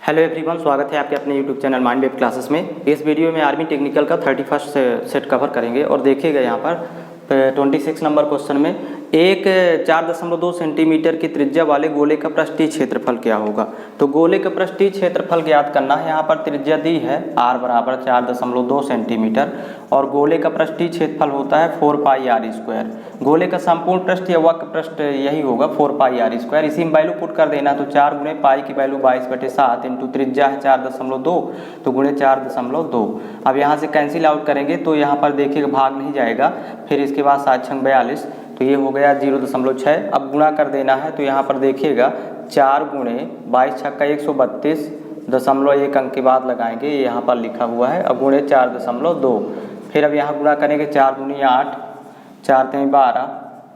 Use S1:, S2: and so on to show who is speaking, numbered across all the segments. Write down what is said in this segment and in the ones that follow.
S1: Hello everyone, स्वागत है आपके अपने YouTube channel mind web classes में। इस वीडियो में आर्मी टेक्निकल का 31st सेट कवर करेंगे और देखिएगा यहाँ पर 26 नंबर क्वेश्चन में एक 4.2 सेंटीमीटर की त्रिज्या वाले गोले का पृष्ठीय क्षेत्रफल क्या होगा। तो गोले का पृष्ठीय क्षेत्रफल ज्ञात करना है। यहाँ पर त्रिज्या दी है r बराबर 4.2 सेंटीमीटर और गोले का पृष्ठीय क्षेत्रफल होता है 4 पाई r स्क्वायर। गोले का संपूर्ण पृष्ठ या वक्र पृष्ठ यही होगा 4 पाई r स्क्वायर। इसी में वैल्यू पुट कर देना, तो 4 गुणे पाई की वैल्यू 22/7 इंटू त्रिज्या है 4.2 तो गुणे 4.2। अब यहाँ से कैंसिल आउट करेंगे तो यहाँ पर देखिएगा भाग नहीं जाएगा, फिर इसके बाद 7 छंग 42 तो ये हो गया 0.6। अब गुणा कर देना है तो यहाँ पर देखिएगा 4 गुणे 22 छक्का 132.1 अंक के बाद लगाएंगे, ये यहाँ पर लिखा हुआ है। अब गुणे 4.2, फिर अब यहाँ गुणा करेंगे 4 दूनी 8, 4 3 12,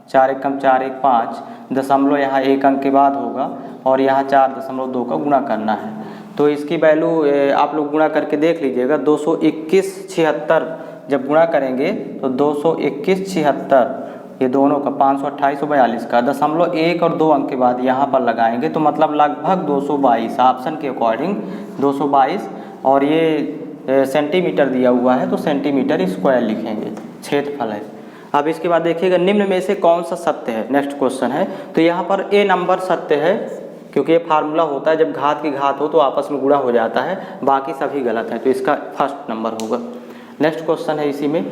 S1: 4 एकम 4 1 5 दशमलव यहाँ 1 अंक के बाद होगा और यहाँ 4.2 का गुणा करना है। तो इसकी वैल्यू आप लोग गुणा करके देख लीजिएगा 221.76 जब गुणा करेंगे तो 221.76 ये दोनों का 528 और 42 का 0.1 और 2 अंक के बाद यहाँ पर लगाएंगे तो मतलब लगभग 222 ऑप्शन के अकॉर्डिंग 222। और ये सेंटीमीटर दिया हुआ है तो सेंटीमीटर स्क्वायर लिखेंगे, क्षेत्रफल है। अब इसके बाद देखिएगा निम्न में से कौन सा सत्य है। नेक्स्ट क्वेश्चन है तो यहाँ पर ए नंबर सत्य है, क्योंकि ये फार्मूला होता है जब घात की घात हो तो आपस में गुणा हो जाता है, बाकी सभी गलत है तो इसका फर्स्ट नंबर होगा। नेक्स्ट क्वेश्चन है इसी में।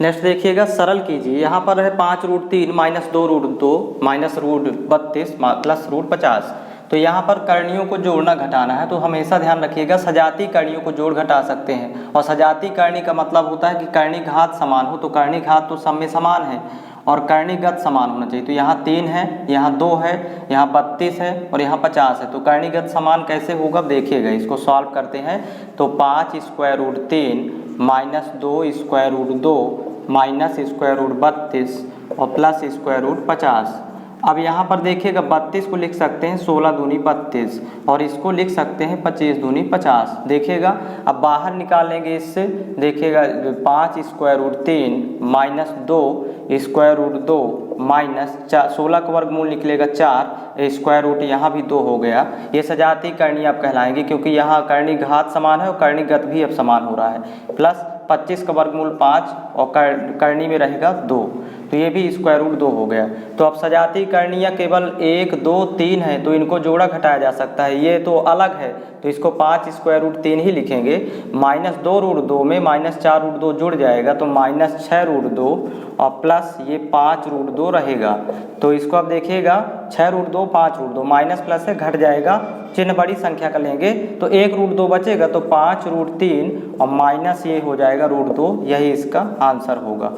S1: नेक्स्ट देखिएगा सरल कीजिए। यहाँ पर है 5√3 माइनस 2√2 माइनस √32 प्लस √50। तो यहाँ पर करणियों को जोड़ना घटाना है, तो हमेशा ध्यान रखिएगा सजातीय करणियों को जोड़ घटा सकते हैं। और सजातीय करणी का मतलब होता है कि करणी घात समान हो, तो करणी घात तो सब में समान है और करणीगत समान होना चाहिए। तो यहाँ 3 है, यहाँ 2 है, यहाँ 32 है और यहाँ 50 है। तो करणीगत समान कैसे होगा देखिएगा, इसको सॉल्व करते हैं तो 5 square root 3 minus 2 square root 2 minus square root 32 और प्लस स्क्वायर रूट 50। अब यहाँ पर देखिएगा 32 को लिख सकते हैं 16 दूनी 32 और इसको लिख सकते हैं 25 दूनी 50। देखिएगा अब बाहर निकालेंगे इससे, देखिएगा 5 square root 3 minus 2 square root 2 minus 16 का वर्गमूल निकलेगा 4 स्क्वायर रूट यहाँ भी 2 हो गया। ये सजातीय करणी आप कहलाएंगे, क्योंकि यहाँ करणी घात समान है और करणीगत भी अब समान हो रहा है। प्लस 25 का वर्गमूल 5 और करणी में रहेगा 2, तो ये भी स्क्वायर रूट 2 हो गया। तो अब सजातीय करणियाँ केवल 1 2 3 है तो इनको जोड़ा घटाया जा सकता है, ये तो अलग है तो इसको 5 स्क्वायर रूट 3 ही लिखेंगे। माइनस 2√2 में माइनस 4√2 जुड़ जाएगा तो माइनस 6√2 और प्लस ये 5√2 रहेगा। तो इसको अब देखिएगा 6√2 5√2 माइनस प्लस से घट जाएगा, चिन्ह बड़ी संख्या का लेंगे तो 1√2 बचेगा तो 5√3 और माइनस ये हो जाएगा √2, यही इसका आंसर होगा।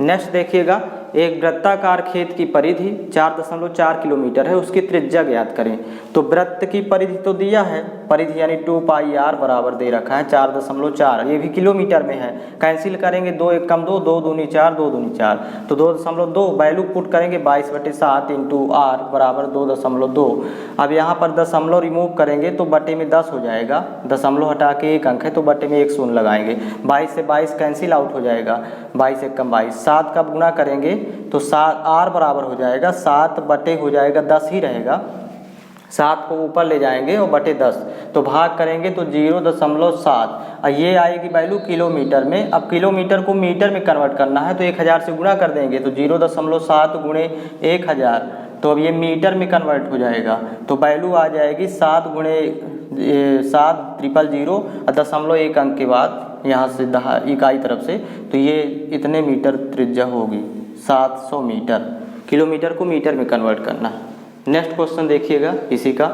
S1: नेक्स्ट देखिएगा एक वृत्ताकार खेत की परिधि 4.4 किलोमीटर है, उसकी त्रिज्या ज्ञात करें। तो वृत्त की परिधि तो दिया है, परिधि यानी 2 पाई r बराबर दे रखा है 4.4, ये भी किलोमीटर में है। कैंसिल करेंगे 2 1 कम 2, 2 दूनी 4, 2 दूनी 4 तो 2.2 वैल्यू पुट करेंगे 22/7 इंटू r बराबर 2.2। अब यहाँ पर दशमलव रिमूव करेंगे तो बटे में 10 हो जाएगा, दशमलव हटा के 1 अंक है तो बटे में 1 शून्य लगाएंगे। 22 से 22 कैंसिल आउट हो जाएगा, 22 1 कम 22। 7 का गुणा करेंगे तो 7 r बराबर हो जाएगा 7 बटे हो जाएगा 10 ही रहेगा, 7 को ऊपर ले जाएंगे और बटे 10 तो भाग करेंगे तो 0.7। ये आएगी वैल्यू किलोमीटर में। अब किलोमीटर को मीटर में कन्वर्ट करना है तो 1000 से गुणा कर देंगे तो 0.7 गुणे 1000 तो अब ये मीटर में कन्वर्ट हो जाएगा तो वैल्यू आ जाएगी 7 गुणे 7 000 और 0.1 अंक के बाद यहाँ से इकाई तरफ से तो ये इतने मीटर त्रिज्या होगी 700 मीटर। किलोमीटर को मीटर में कन्वर्ट करना है। नेक्स्ट क्वेश्चन देखिएगा इसी का।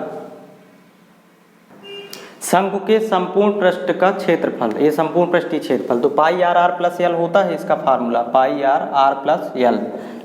S1: शंकु के संपूर्ण पृष्ठ का क्षेत्रफल, ये संपूर्ण पृष्ठीय क्षेत्रफल तो पाई r प्लस एल होता है, इसका फार्मूला पाई r प्लस एल।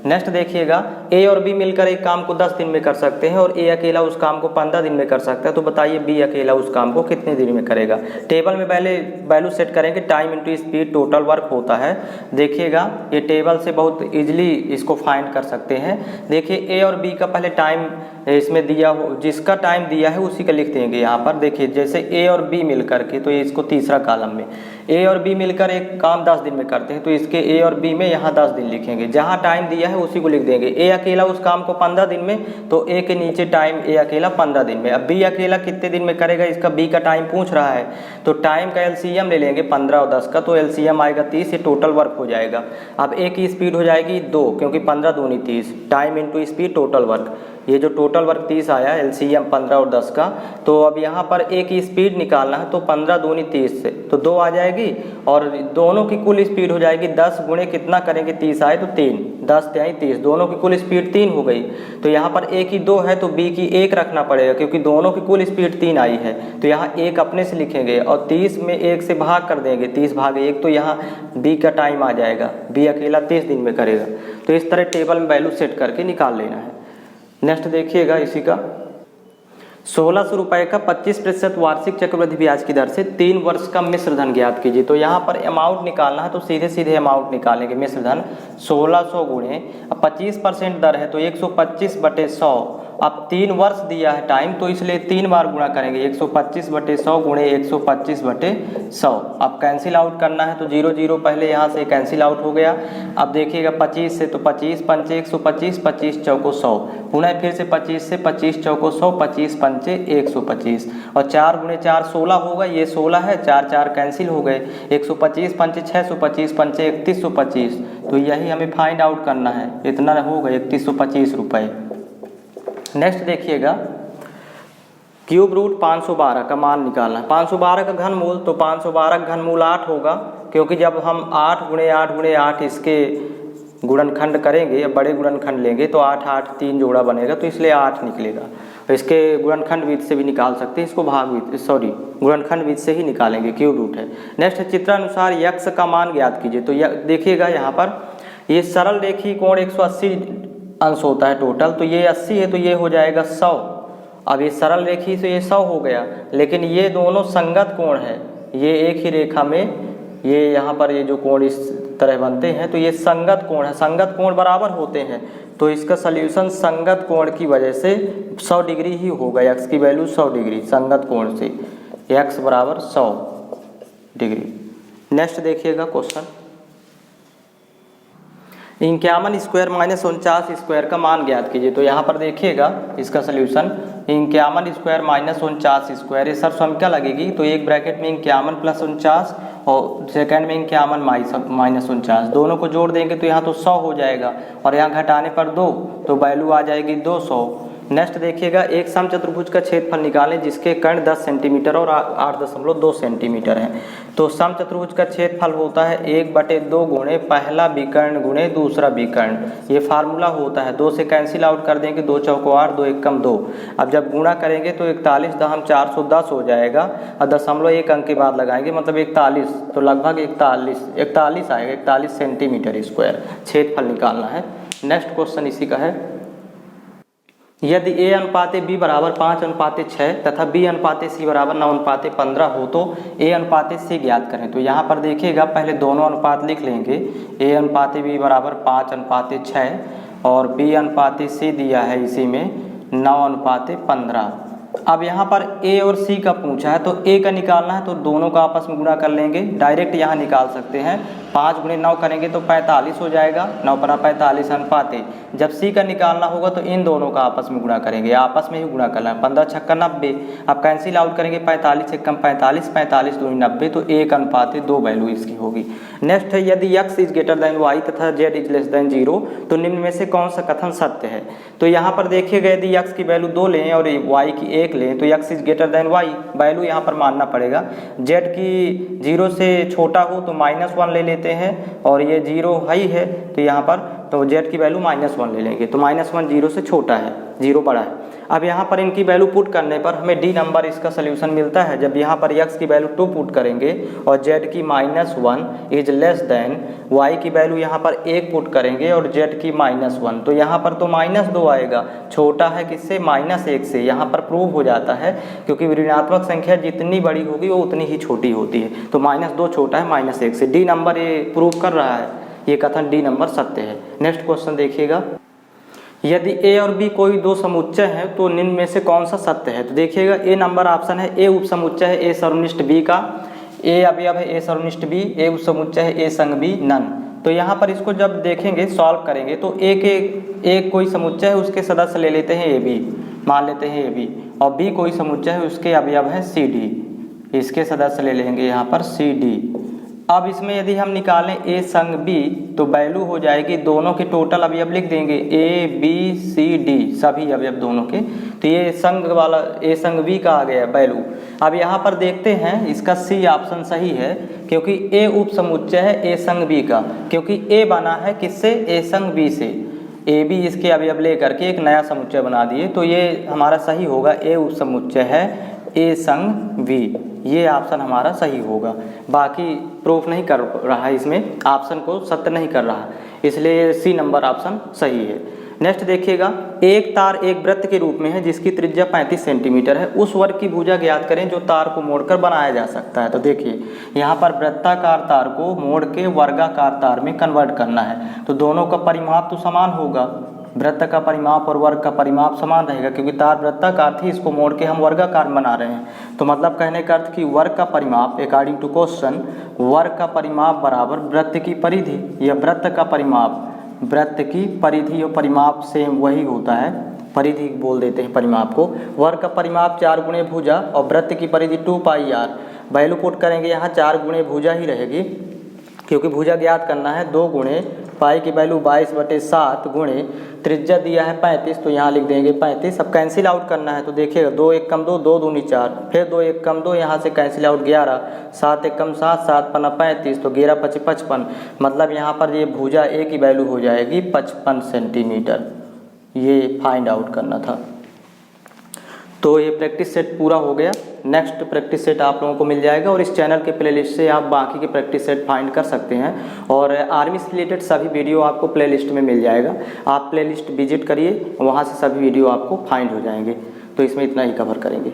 S1: नेक्स्ट देखिएगा ए और बी मिलकर एक काम को 10 दिन में कर सकते हैं और ए अकेला उस काम को 15 दिन में कर सकता है, तो बताइए बी अकेला उस काम को कितने दिन में करेगा। टेबल में पहले वैल्यू सेट करेंगे, time into speed total work होता है। देखिएगा ये टेबल से बहुत इजीली इसको फाइंड कर सकते हैं। देखिए ए और बी का पहले टाइम इसमें दिया हो, जिसका टाइम दिया है उसी का लिख देंगे। यहाँ पर देखिए जैसे ए और बी मिल करके, तो ये इसको तीसरा कॉलम में ए और बी मिलकर एक काम 10 दिन में करते हैं, तो इसके ए और बी में यहाँ 10 दिन लिखेंगे, जहाँ टाइम दिया है उसी को लिख देंगे। ए अकेला उस काम को 15 दिन में, तो ए के नीचे टाइम ए अकेला 15 दिन में। अब बी अकेला कितने दिन में करेगा, इसका बी का टाइम पूछ रहा है, तो टाइम का एलसीएम ले लेंगे 15 और 10 का, तो एलसीएम आएगा 30, ये टोटल वर्क हो जाएगा। अब ए की स्पीड हो जाएगी 2, क्योंकि 15 दूनी 30, time into speed total work, ये जो टोटल वर्क 30 आया, एलसीएम 15 और 10 का। तो अब यहाँ पर ए की स्पीड निकालना है, तो 15 दूनी 30 से तो 2 आ जाएगी, और दोनों की कुल स्पीड हो जाएगी 10 गुणे कितना करेंगे, 30 आए तो 3, 10 तिहाई 30, दोनों की कुल स्पीड 3 हो गई। तो यहाँ पर ए की 2 है तो बी की 1 रखना पड़ेगा, क्योंकि दोनों की कुल स्पीड 3 आई है, तो यहाँ 1 अपने से लिखेंगे और 30 में 1 से भाग कर देंगे, 30 भाग 1, तो यहाँ बी का टाइम आ जाएगा, बी अकेला 30 दिन में करेगा। तो इस तरह टेबल में वैल्यू सेट करके निकाल लेना है। नेक्स्ट देखिएगा इसी का 1600 रुपये का 25% वार्षिक चक्रवृद्धि ब्याज की दर से 3 वर्ष का मिश्र धन ज्ञात कीजिए। तो यहाँ पर अमाउंट निकालना है, तो सीधे सीधे अमाउंट निकालेंगे। मिश्र धन 1600 गुणे, अब 25% दर है तो 125/100, अब 3 वर्ष दिया है टाइम, तो इसलिए 3 बार गुणा करेंगे, 125/100 गुणे 125/100। अब कैंसिल आउट करना है, तो 0 0 पहले यहाँ से कैंसिल आउट हो गया। अब देखिएगा 25 से, तो 25 पंचे 125, 25 चौको 100, पुनः फिर से 25 से, 25 चौको 100, 25 पंचे 125, और 4 गुणे 4 16 होगा, ये 16 है, 4 4 कैंसिल हो गए, 125 पंचे 625 पंचे 3125, तो यही हमें फाइंड आउट करना है, इतना होगा 3125 रुपये। नेक्स्ट देखिएगा क्यूब रूट 512 का मान निकालना है। 512 का घनमूल, तो 512 का घनमूल 8 होगा, क्योंकि जब हम 8 गुणे 8 गुणे 8 इसके गुणनखंड करेंगे या बड़े गुणनखंड लेंगे, तो 8 8 3 जोड़ा बनेगा, तो इसलिए 8 निकलेगा। इसके गुणनखंड विधि से भी निकाल सकते हैं, इसको भाग विधि गुणनखंड विधि से ही निकालेंगे, क्यूब रूट है। नेक्स्ट चित्रानुसार यक्स का मान ज्ञात कीजिए। तो देखिएगा यहाँ पर ये सरल रेखी कोण 180 अंश होता है टोटल, तो ये 80 है तो ये हो जाएगा 100। अब ये सरल रेखी से ये 100 हो गया, लेकिन ये दोनों संगत कोण है, ये एक ही रेखा में ये यहाँ पर ये जो कोण इस तरह बनते हैं, तो ये संगत कोण है, संगत कोण बराबर होते हैं, तो इसका सल्यूशन संगत कोण की वजह से 100 डिग्री ही होगा। एक्स की वैल्यू 100 डिग्री संगत कोण से, एक्स बराबर 100 डिग्री। नेक्स्ट देखिएगा क्वेश्चन 51 स्क्वायर माइनस 49 स्क्वायर का मान ज्ञात कीजिए। तो यहाँ पर देखिएगा इसका सल्यूशन 51 स्क्वायर माइनस 49 स्क्वायर, ये सब संख्या लगेगी, तो एक ब्रैकेट में 51 प्लस 49 और सेकंड में 51 माइनस 49, दोनों को जोड़ देंगे तो यहाँ तो 100 हो जाएगा, और यहाँ घटाने पर 2, तो वैल्यू आ जाएगी 200। नेक्स्ट देखिएगा एक समचतुर्भुज का क्षेत्रफल निकालें जिसके कर्ण 10 सेंटीमीटर और 8.2 सेंटीमीटर हैं। तो समचतुर्भुज का क्षेत्रफल होता है 1/2 गुणे पहला विकर्ण गुणे दूसरा विकर्ण, ये फार्मूला होता है। 2 से कैंसिल आउट कर देंगे, 2 चौको 8, 2 एकम 2। अब जब गुणा करेंगे तो 41.410 हो जाएगा, और 0.1 अंक के बाद लगाएंगे, मतलब 41, तो लगभग 41 आएगा, 41 सेंटीमीटर स्क्वायर क्षेत्रफल निकालना है। नेक्स्ट क्वेश्चन इसी का है, यदि a अनुपाते b बराबर 5:6 तथा b अनुपाते c बराबर 9:15 हो तो a अनुपाते c ज्ञात करें। तो यहाँ पर देखिएगा पहले दोनों अनुपात लिख लेंगे, a अनुपाते b बराबर 5:6 और b अनुपाते c दिया है इसी में 9:15। अब यहाँ पर a और c का पूछा है, तो a का निकालना है, तो दोनों का आपस में गुणा कर लेंगे, डायरेक्ट यहाँ निकाल सकते हैं। 5 गुणे 9 करेंगे तो 45 हो जाएगा, 9 × 45 अनुपाते। जब c का निकालना होगा तो इन दोनों का आपस में गुणा करेंगे, आपस में ही गुणा करना है, 15 × 6 90। अब कैंसिल आउट करेंगे, 45 एकम 45, 45 दूनी 90, तो 1:2 वैल्यू इसकी होगी। नेक्स्ट है, यदि x is greater than y तथा z इज लेस देन 0 तो निम्न में से कौन सा कथन सत्य है। तो यहाँ पर देखिएगा यदि x की वैल्यू 2 लें और y की 1 लें तो x is greater than y, value यहाँ पर मानना पड़ेगा। z की 0 से छोटा हो तो -1 ले लेते हैं, और ये 0 ही है तो यहाँ पर तो z की वैल्यू -1 ले लेंगे, तो -1 0 से छोटा है, 0 बड़ा है। अब यहाँ पर इनकी वैल्यू पुट करने पर हमें d नंबर इसका सल्यूशन मिलता है। जब यहाँ पर x की वैल्यू 2 पुट करेंगे और z की -1 इज लेस देन y की वैल्यू यहाँ पर 1 पुट करेंगे और z की -1, तो यहाँ पर तो -2 आएगा, छोटा है किससे, -1 से। यहाँ पर प्रूव हो जाता है, क्योंकि ऋणात्मक संख्या जितनी बड़ी होगी वो उतनी ही छोटी होती है, तो -2 छोटा है -1 से। d नंबर ये प्रूव कर रहा है, ये कथन d नंबर सत्य है। नेक्स्ट क्वेश्चन देखिएगा, यदि ए और बी कोई दो समुच्चय है तो निम्न में से कौन सा सत्य है। तो देखिएगा ए नंबर ऑप्शन है, ए उप समुच्चय है ए सर्वनिष्ठ बी का, ए अवयव है ए सर्वनिष्ठ बी, ए उप समुच्चय है ए संग बी नन। तो यहाँ पर इसको जब देखेंगे सॉल्व करेंगे तो एक कोई समुच्चय है उसके सदस्य ले लेते हैं ए बी, मान लेते हैं ए बी, और बी कोई समुच्चय है उसके अवयव है सी डी, इसके सदस्य ले लेंगे यहाँ पर सी डी। अब इसमें यदि हम निकालें ए संग बी तो वैल्यू हो जाएगी, दोनों के टोटल अवयव लिख देंगे ए बी सी डी सभी अवयव दोनों के। तो ये संग वाला ए संग बी का आ गया वैल्यू। अब यहाँ पर देखते हैं इसका सी ऑप्शन सही है क्योंकि ए उप समुच्चय है ए संग बी का, क्योंकि ए बना है किससे, ए संग बी से, ए बी इसके अवयव ले करके एक नया समुच्चय बना दिए, तो ये हमारा सही होगा ए उप समुच्चय है ए संग बी, ये ऑप्शन हमारा सही होगा। बाकी प्रूफ नहीं कर रहा है, इसमें ऑप्शन को सत्य नहीं कर रहा, इसलिए सी नंबर ऑप्शन सही है। नेक्स्ट देखिएगा, एक तार एक वृत्त के रूप में है जिसकी त्रिज्या 35 सेंटीमीटर है, उस वर्ग की भुजा ज्ञात करें जो तार को मोड़कर बनाया जा सकता है। तो देखिए यहाँ पर वृत्ताकार तार को मोड़ के वर्गाकार तार में कन्वर्ट करना है, तो दोनों का परिमाप तो समान होगा, वृत्त का परिमाप और वर्ग का परिमाप समान रहेगा, क्योंकि तार वृत्ताकार थी इसको मोड़ के हम वर्गाकार बना रहे हैं। तो मतलब कहने का अर्थ कि वर्ग का परिमाप अकॉर्डिंग टू क्वेश्चन, वर्ग का परिमाप बराबर वृत्त की परिधि, या वृत्त का परिमाप वृत्त की परिधि और परिमाप सेम वही होता है, परिधि बोल देते हैं परिमाप को। वर्ग का परिमाप 4 गुणे भुजा और वृत्त की परिधि 2 पाई आर। वैल्यू पुट करेंगे यहाँ 4 गुणे भुजा ही रहेगी क्योंकि भुजा ज्ञात करना है, 2 गुणे पाई की वैल्यू 22/7 गुणे त्रिज्या दिया है 35, तो यहाँ लिख देंगे 35। अब कैंसिल आउट करना है तो देखिएगा 2 1 कम 2, 2 दूनी 4, फिर 2 1 कम 2, यहाँ से कैंसिल आउट 11, 7 1 कम 7, 7 पन्ना 35, तो 11 5 55, मतलब यहाँ पर ये भुजा ए की वैल्यू हो जाएगी 55 सेंटीमीटर। ये फाइंड आउट करना था। तो ये प्रैक्टिस सेट पूरा हो गया। नेक्स्ट प्रैक्टिस सेट आप लोगों को मिल जाएगा और इस चैनल के प्लेलिस्ट से आप बाकी के प्रैक्टिस सेट फाइंड कर सकते हैं, और आर्मी से रिलेटेड सभी वीडियो आपको प्लेलिस्ट में मिल जाएगा। आप प्लेलिस्ट विजिट करिए, वहाँ से सभी वीडियो आपको फाइंड हो जाएंगे। तो इसमें इतना ही कवर करेंगे।